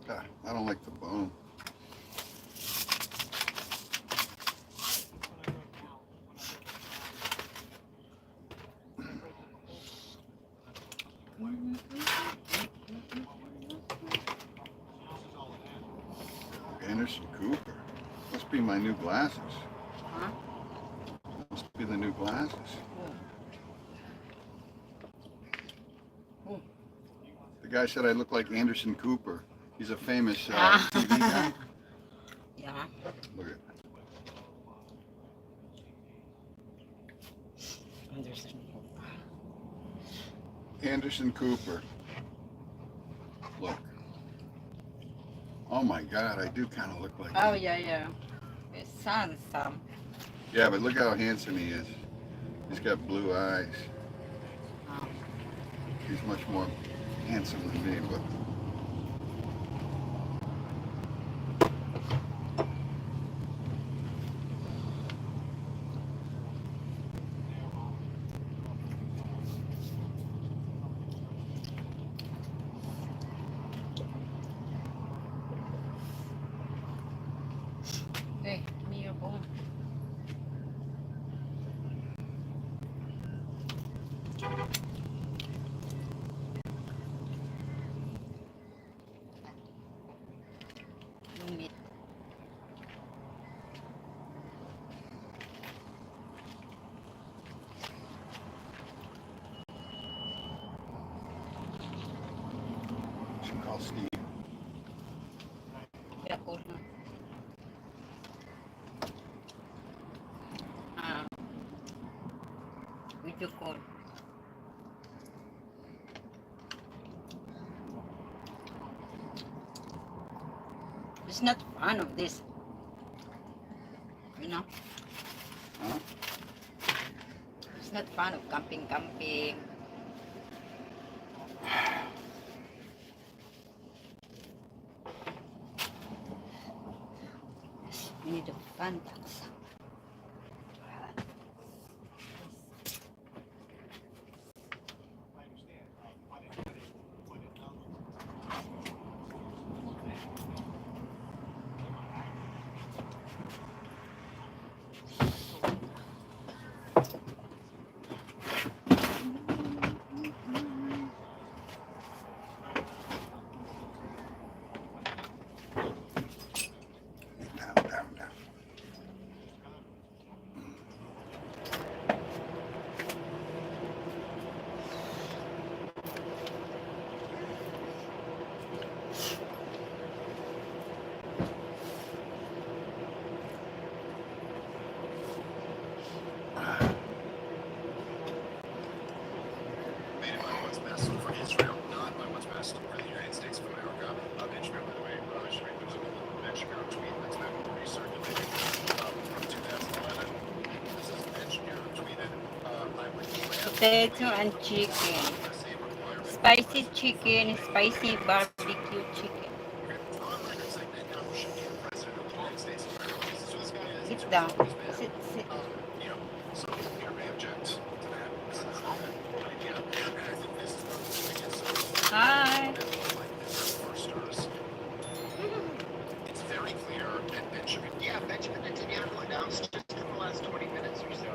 Ah, I don't like the bone. Anderson Cooper. Must be my new glasses. Huh? Must be the new glasses. Oh. The guy said I look like Anderson Cooper. He's a famous Ah. TV guy. Yeah. Look at Anderson Cooper. Look. Oh my God, I do kind of look like Oh him. yeah. It's handsome. Yeah, but look how handsome he is. He's got blue eyes. Oh. He's much more handsome than me, but Hey, give me your bone. Yung meat. should call Steve. Yeah, cool. Ah, video call. It's not fun of this. You know? Huh? It's not fun of camping. We need a fun box. Down. Made it by what's best for Israel, not by what's best for the United States of America. Ben Shapiro, by the way, sharing with a Ben Shapiro tweet that's been recirculated from 2011. This is Ben Shapiro tweeted, I would Potato and chicken. Spicy chicken, spicy barbecue chicken. Sit down. Sit. You know, some people here may object to that. This is an idea. And I think this is what we're doing it. So Hi. it's very clear that Benjamin Netanyahu announced just in the last 20 minutes or so.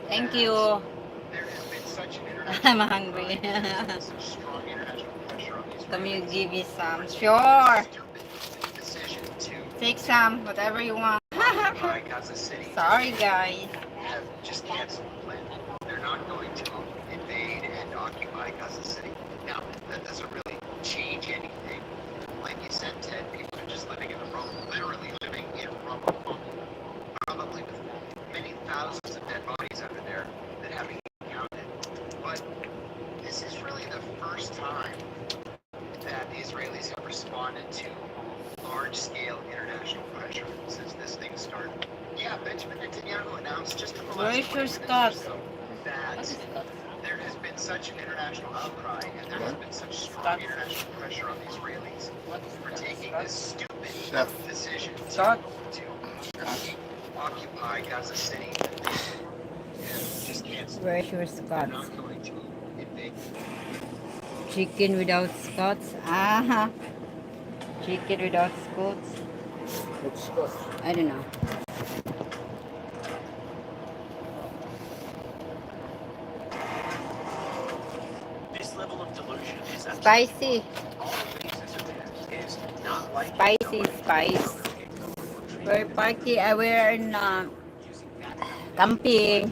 Thank you. There has been such an I'm international hungry. such strong international pressure on these Come you give me some. Sure. stupid decision to Take some, whatever you want. occupy Gaza City. Sorry, guys. Have just canceled the plan. They're not going to invade and occupy Gaza City. Now, that doesn't really change anything. Like you said, Ted, people are just living in a rubble, literally living in rubble, probably with many thousands of dead bodies under there that haven't been counted. But this is really the first time that the Israelis have responded to large-scale international pressure since this thing started. Yeah, Benjamin Netanyahu announced just in the Where last is 20 your minutes or Scots? so that What is that? there has been such an international outcry and there has been such strong Scots. international pressure on the Israelis What is for that? taking this stupid Chef. decision Scott? to occupy Gaza City. And just can't. Where's your They're Scots? not going to invade. Chicken without Scots? Ah. Chicken without scoots. I don't know. This level of delusion is Spicy. all it is not like Spicy spice. We're party. We're in camping.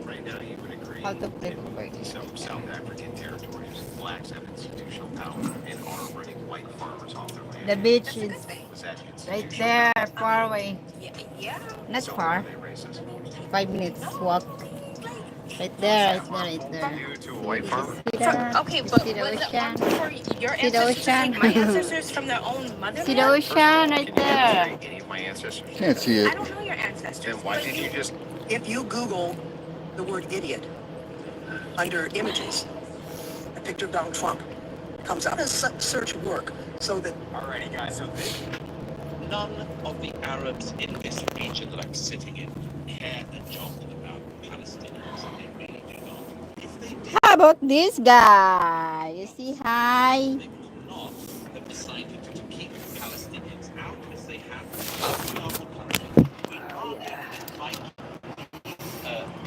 right now you would agree How to play party. some South African territories, blacks have institutional power and are running white farmers off their land. The beach is Was that right institutional there, power? far away. Not So far. are they racist? 5 minutes walk. Right there, right there, right there. Due to a white farmer? See that? Okay, but See the was it ocean? for your See the ancestors just ocean? like my ancestors from their own See the motherland? ocean right Can you there. demonstrate any of my ancestors? Can't see I it. don't know your ancestors. Then why but did you just If you Google the word idiot under images, a picture of Donald Trump comes up. Does search work so that Alrighty guys, so None of the Arabs in this region that I'm sitting in care a jot about Palestinians. They really do not. If they did, How about this guy? You see, hi. they would not have decided to keep Palestinians out as they have. We are the country. We can't invite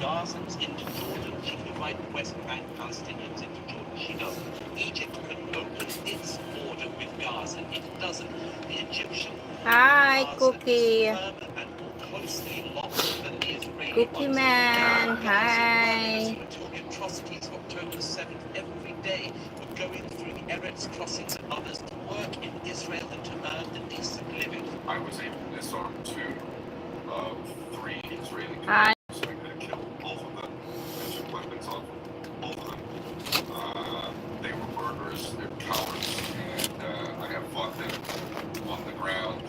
Gazans into Jordan. She can invite West Bank Palestinians into Jordan. She doesn't. Egypt can open its border with Gaza. It doesn't. The Egyptian Hi, Gaza Cookie. is firmer and more closely locked than the Israeli Cookie ones. Man, Gaza hi. workers who until the atrocities of October the 7th every day were going through the Eretz crossings and others to work in Israel and to earn a decent living. I was able to disarm 3 Israeli Hi. commanders. I could have killed both of them and took weapons off both of them. They were murderers, they're cowards, and I have fought them on the ground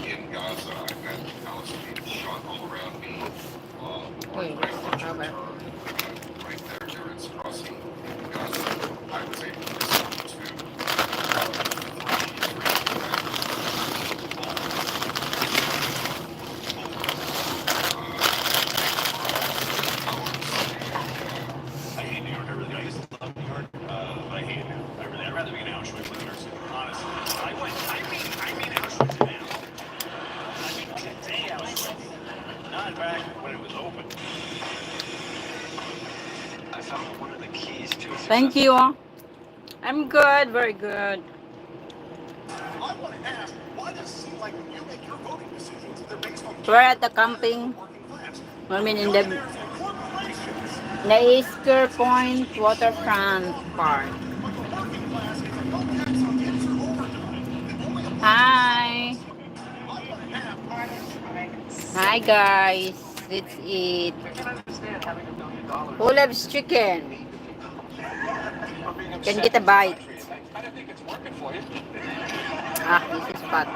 in Gaza. I've had Palestinians shot all around me. Wait, Right Robert. right there, Eretz crossing Gaza. I was able to disarm 3 Israeli I hate New York. I really, I used to love New York. I hate it now. I'd rather be in Auschwitz than New York City, honestly. I mean Auschwitz now. I mean today Auschwitz. Not back when it was open. I found one of the keys to a Thank you. I'm good, very good. I want to ask, why does it seem like when you make your voting decisions, they're based on We're at the camping. working class? I mean, in Millionaires the and corporations, Easter Point Waterfront Park. but the working class is a no tax on tips or overtime. And only a Hi. I want to have Hi, guys. Let's eat. I can understand having $1 billion. Who loves chicken? Can get a bite. I don't think it's working for you. Ah, this is fat.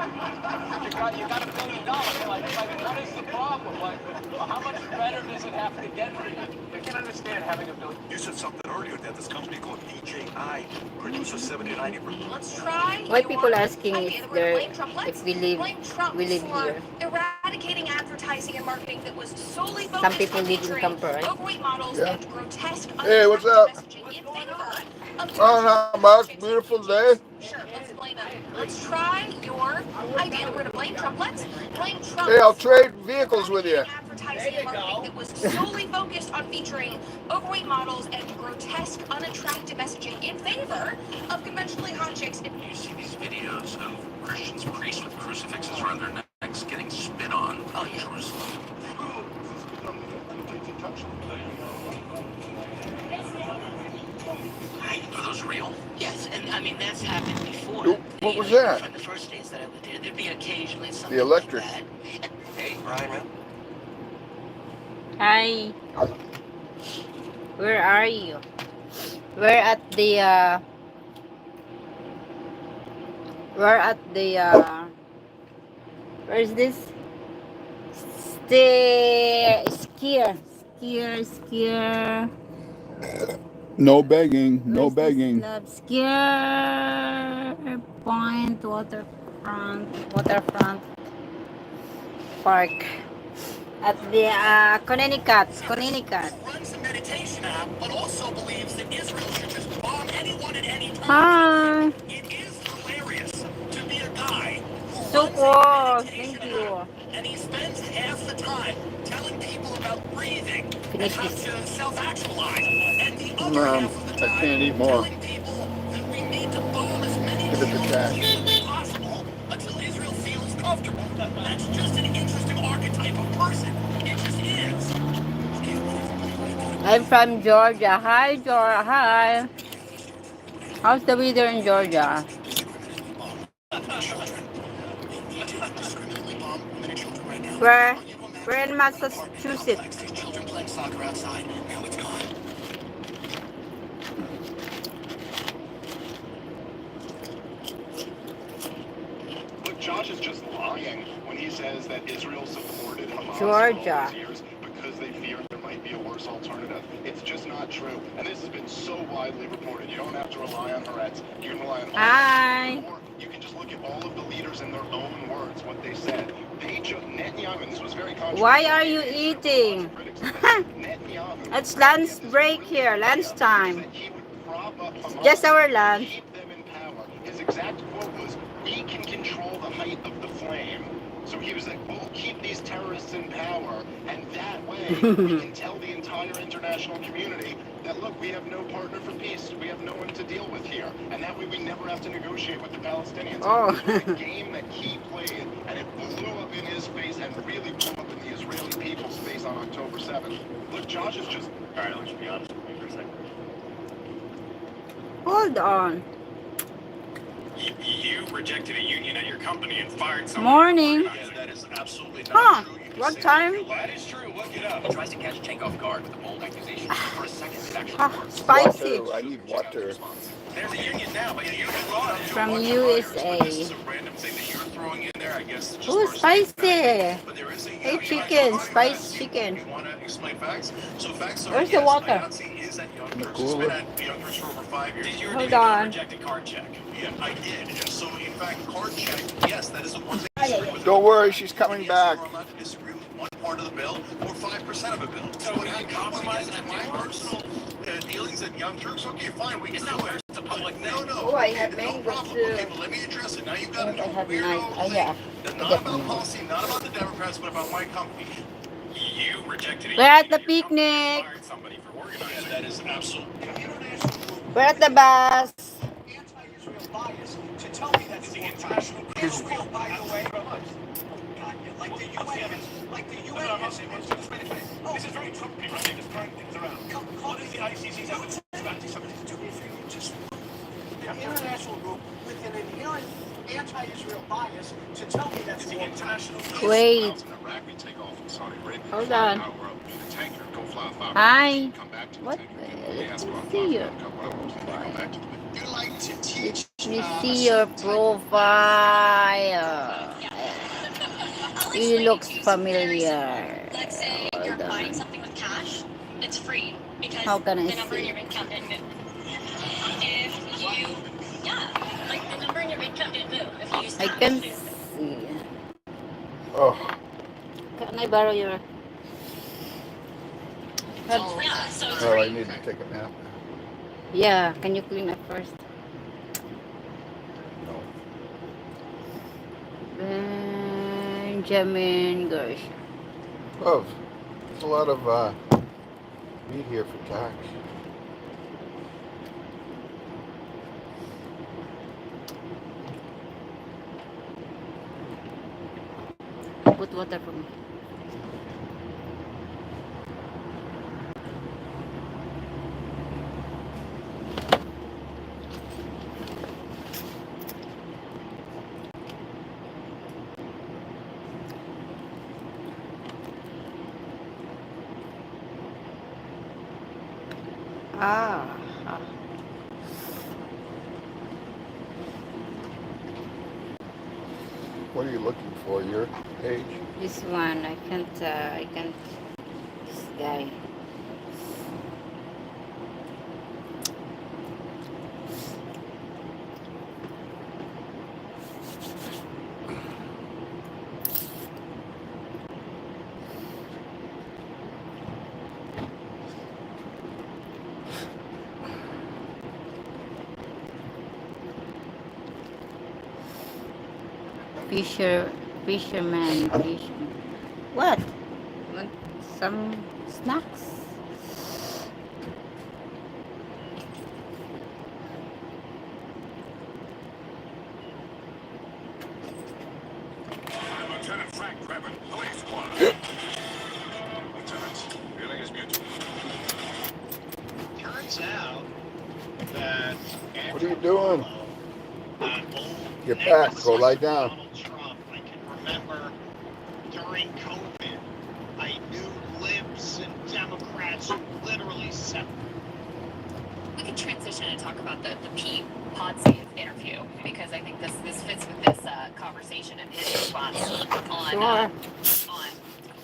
You got $1 billion. Like, what is the problem? Like, how much better does it have to get for you? I can understand having $1 billion. You said something earlier that this company called DJI produces 70 to 90%. Let's try. Why people asking Okay, if the word they're blame Trump. Let's if we live blame Trump we live for here. eradicating advertising and marketing that was solely focused Some people on live in featuring Camper, right? overweight models Yeah. and grotesque Hey, what's unattractive up? messaging in favor of Oh, not much. Beautiful day. Sure, let's blame him. Let's try your idea. We're to blame Trump. Let's blame Trump. Hey, I'll for trade vehicles with you. advertising and marketing that was solely focused on featuring overweight models and grotesque, unattractive messaging in favor of conventionally hot chicks. You see these videos of Christians, priests with crucifixes around their necks getting spit on in Jerusalem. Are those real? Yes, and I mean that's happened before. What was that? From the first days that I lived here, there'd be occasionally something The electric. like that. Hey, Brian, man. Hi. Where are you? We're at the where's this? Skier. No begging. No Where's this begging. club? Skier Point Waterfront Park at the Connecticut. Runs a meditation app, but also believes that Israel should just bomb anyone at any time. Hi. It Oh, thank you. And he spends half the time telling people about breathing and Finish how this. to self-actualize, and the other Mom, half of the I time can't eat more. telling people that we need to bomb as many Give it to Cat. Jews as possible until Israel feels comfortable. That's just an interesting archetype of person. It just is. I'm from Georgia. Hi, Georgia. Hi. How's the weather in Georgia? Where? We're in Massachusetts. Children playing soccer outside. Now it's gone. But Josh is just lying when he says that Israel supported Hamas Georgia. all these years because they feared there might be a worse alternative. It's just not true. And this has been so widely reported. You don't have to rely on Haaretz. You can rely on Hi. or you can just look at all of the leaders in their own words, what they said. Netanyahu, and this was very controversial. Why are you eating? It's lunch break here, lunch time. Just our lunch. Keep them in power. His exact quote was, "We can control the height of the flame." So he was like, "We'll keep these terrorists in power, and that way we can tell the entire international community that, look, we have no partner for peace. We have no one to deal with here, and that way we never have to negotiate with the Palestinians." Oh. It was a game that he played, and it blew up in his face and really blew up in the Israeli people's face on October 7th. Look, Josh is just... All right, let's be honest with me for a second. Hold on. You rejected a union at your company and fired someone. Morning. Yeah, that is absolutely not Huh? true. You can What say time? that is true. Look it up. He tries to catch Cenk off guard with a bold accusation. For a second, it actually Ah, works. spicy. Water. I need water. There's a union now, but you thought it From was USA. This is a random thing that you're throwing in there, I guess. Just Ooh, personally. spicy. But there is a, Hey, you chicken, know, spice chicken. You want to explain facts? So facts are, Where's the yes, water? IATSE is at Young In the Turks. It's cooler. been at Young Turks for over 5 years. Did you Hold on. reject a card check? Yeah, I did. And so, in fact, card check, yes, that is the one thing. Don't worry, she's coming back. We're allowed to disagree with one part of the bill or 5% of a bill. So when I compromise on my personal dealings at Young Turks, okay, fine, we can do it. It's a public thing. No, Oh, I have no mango problem. too. Okay, but let me address it. Now you've got Yes, I a have weirdo nine. thing. I Not got about mango. policy, not about the Democrats, but about my company. You rejected it. We're at the picnic. Fired somebody for organizing. That is absolutely. We're at the bus. Anti-Israel bias to tell me that the international Israel, by the way, like the UN, this is very Trump people. They just turn things around. What is the ICC's evidence of anti-Semitism? The international group with an inherent anti-Israel bias to tell me that the international. Wait. Hold on. Hi. What? Let me see your profile. You like to teach. Let me see your profile. It looks familiar. Let's say Hold you're buying on. something with cash, it's free because How can I the number in see? your income didn't move. If you, yeah, like the number in your income didn't move. If you use I cash. can see. Oh, Can I borrow your? So, yeah, so it's oh, I free. need to take a nap. Yeah. Can you clean up first? No. Benjamin Gersh. Oh, there's a lot of meat here for tax. Put water for me. Ah. What are you looking for? Your page? This one. I can't. This guy. Fisherman fishing. What? Want some snacks? I'm Lieutenant Frank Drebin, Police Squad. Lieutenant, feeling is mutual. Turns out that What are you doing? that old Get back. nemesis Go lie of down. Donald Trump, I can remember during COVID, I knew libs and Democrats who literally separated. We can transition and talk about the Pete Podsave interview because I think this fits with this conversation and his response on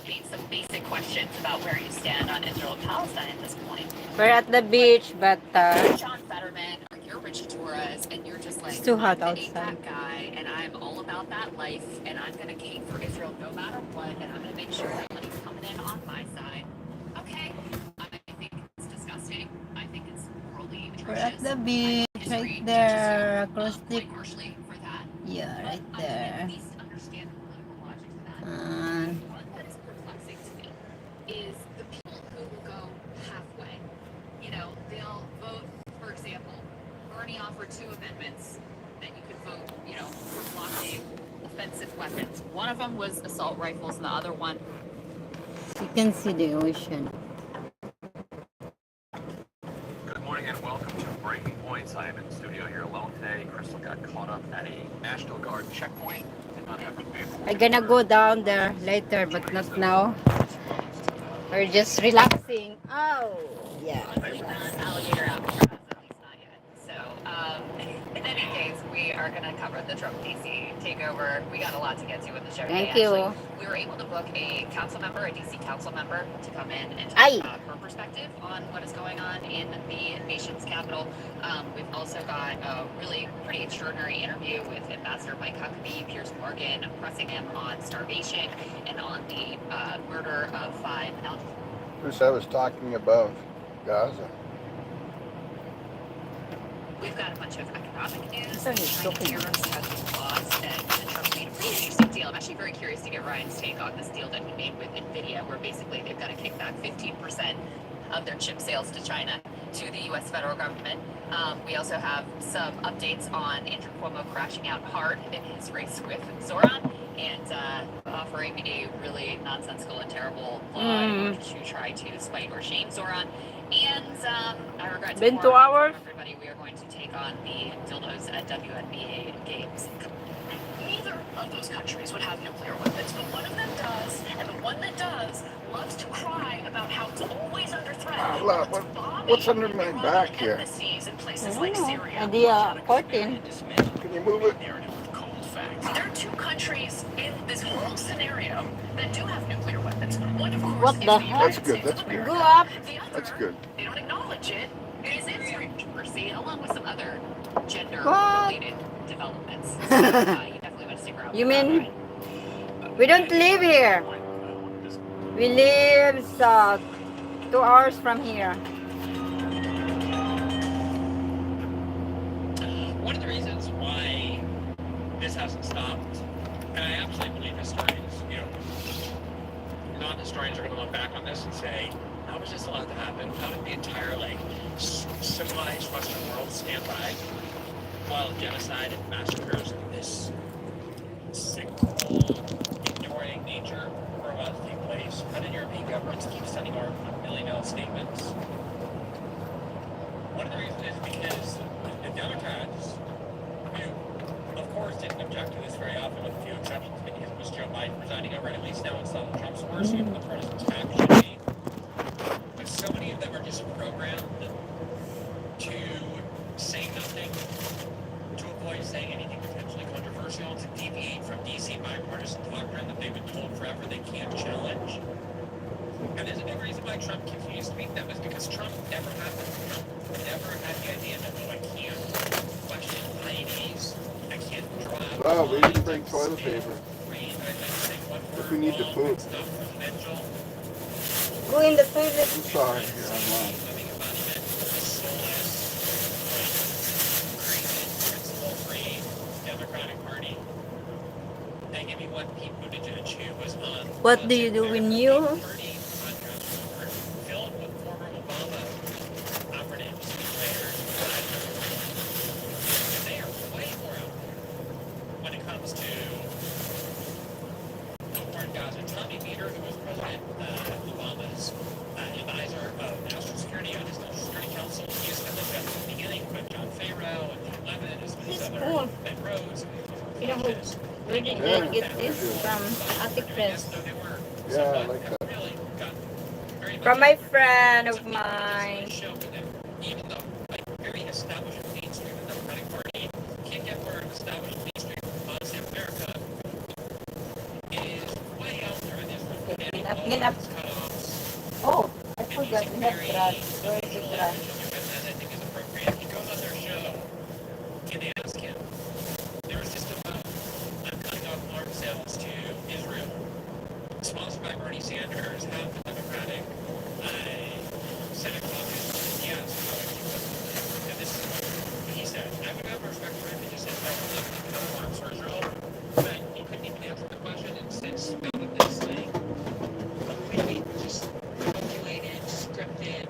being some basic questions about where you stand on Israel and Palestine at this point. We're at the beach, but John Fetterman or you're Richard Torres and you're just like, it's too hot I'm the outside. APAC guy and I'm all about that life and I'm going to cape for Israel no matter what and I'm going to make sure that money's coming in on my side. Okay, I think it's disgusting. I think it's morally atrocious. We're at the beach, right there, across the... Yeah, right there. One that is perplexing to me is the people who will go halfway. You know, they'll vote, for example, Bernie offered 2 amendments that you could vote, you know, for blocking offensive weapons. One of them was assault rifles, and the other one... You can see the ocean. Good morning and welcome to Breaking Points. I am in the studio here alone today. Crystal got caught up at a National Guard checkpoint and not have to pay for I'm gonna go down there later, but not now. We're just relaxing. Oh, yeah. alligator Alcatraz, at least not yet. So, in any case, we are going to cover the Trump DC takeover. We got a lot to get to in the show today. Thank you. Actually, we were able to book a council member, a DC council member, to come in and talk about her perspective on what is going on in the nation's capital. We've also got a really pretty extraordinary interview with Ambassador Mike Huckabee, Piers Morgan, pressing him on starvation and on the murder of 5 First I was talking about Gaza. We've got a bunch of economic news. So he's China looking. tariffs have been paused, and Trump made a pretty interesting deal. I'm actually very curious to get Ryan's take on this deal that he made with NVIDIA, where basically they've got to kick back 15% of their chip sales to China to the U.S. federal government. We also have some updates on Andrew Cuomo crashing out hard in his race with Zoran and offering a really nonsensical and terrible law in order to try to spite or shame Zoran. And I regret to Been inform 2 hours? everybody we are going to take on the dildos at WNBA games. Neither of those countries would have nuclear weapons, but one of them does, and the one that does loves to cry about how it's always under threat. What's under my back here? Embassies in I places don't like know. Syria. Idea 14. Can you move it? There are 2 countries in this whole scenario that do have nuclear weapons. One, of course, What is the the heck? United That's good, States that's of good. America. Go up. The other, That's good. they don't acknowledge it. It is Israel controversy, along with some other What? gender-related developments. So, you definitely want to stick around. You for that, mean Ryan. we don't live here? We live 2 hours from here. One of the reasons why this hasn't stopped, and I absolutely believe historians, you know, non-historians are going to look back on this and say, how was this allowed to happen? How did the entire, like, civilized Western world stand by while genocide and massacres and this sick, ignoring nature were about to take place? How did European governments keep sending our million-dollar statements? One of the reasons is because the Democrats, who, of course, didn't object to this very often, with a few exceptions, because it was Joe Biden presiding over it. At least now it's Donald Trump's worst, even the partisan attack should be. But so many of them are just programmed to say nothing, to avoid saying anything potentially controversial, to deviate from DC bipartisan doctrine that they've been told forever they can't challenge. And there's a big reason why Trump continues to beat them, is because Trump never had the idea that, no, I can't question IEDs, I can't draw. Oh, we didn't bring toilet paper. If we need to poop. Go in the toilet. I'm sorry, here I'm on. Democratic Party. What do you do when you? Filled with former Obama operatives, trainers, and they are way more out when it comes to the war in Gaza. Tommy Meter, who was President Obama's advisor of national security on his National Security Council, he used to look at the beginning with John Farrow and John Levin and some of these other Cool. Ben Rhodes. You know where did they get this from? Ate Chris. Yeah, I like that. From my friend of mine. Even though, like, very established mainstream in the Democratic Party can't get where established mainstream policy in America is way out there in this room. Oh, I forgot we have trash. Where is the trash? I think is appropriate. He goes on their show and they ask him, there was just about cutting off arms sales to Israel, sponsored by Bernie Sanders, half the Democratic Senate caucus. Yes, and this is what he said. I would have respect for him and just said, I would love to cut off arms for Israel, but he couldn't even answer the question and instead spouted this thing. Completely just calculated, scripted,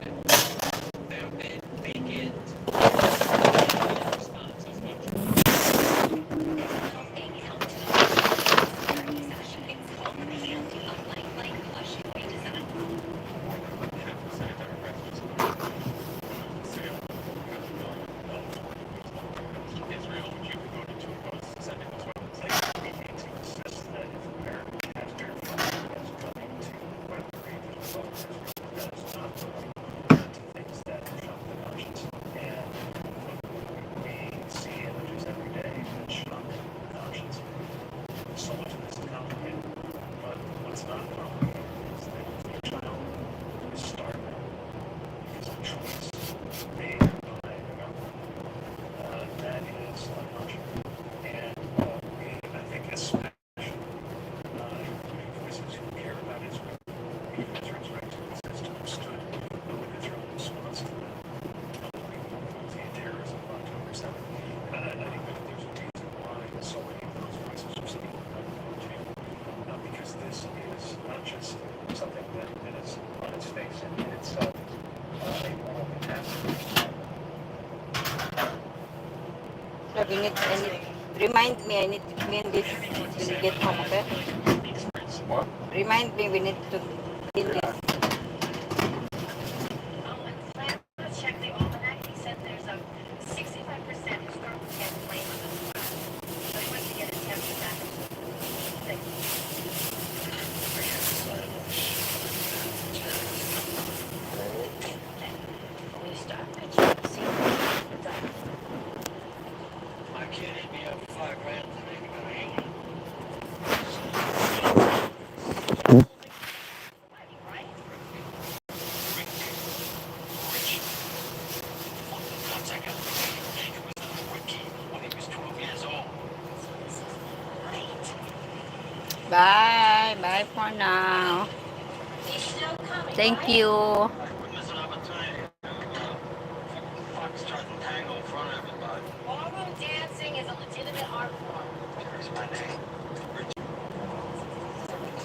vapid, vacant response as much. Israel, which you can go to two of those sending those weapons. We need to insist that if American taxpayer funding is going to weapon regions of Israel, that is not going to things that shock the conscience. And we see images every day that shock the conscience. So much of this is complicated. But what's not complicated is that if your child is starving because of choice made by the government, that is unconscionable. And I think especially voices who care about Israel, Israel's right to exist, understood with Israel's response to the unbelievable cruelty and terrorism of October 7th. And I think that there's a reason why so many of those voices are sitting in the jail. Because this is not just something that is on its face and in itself a moral catastrophe. So remind me, I need to clean this when we get home, okay? What? Remind me, we need to clean this. Check the almanac. He said there's a 65% historical claim on this one. So he wants to get his 10% back. Thank you. We stop at you. See what's up. My kid hit me up for $5 grand today. We gotta hang him. Right? Rich. Fucking nuts. I got the kid. He was a rookie when he was 12 years old. Bye. Bye for now. He's still coming. Thank you. We're missing opportunity. Foxtrot and tango in front of everybody. Ballroom dancing is a legitimate art form. Here's my name.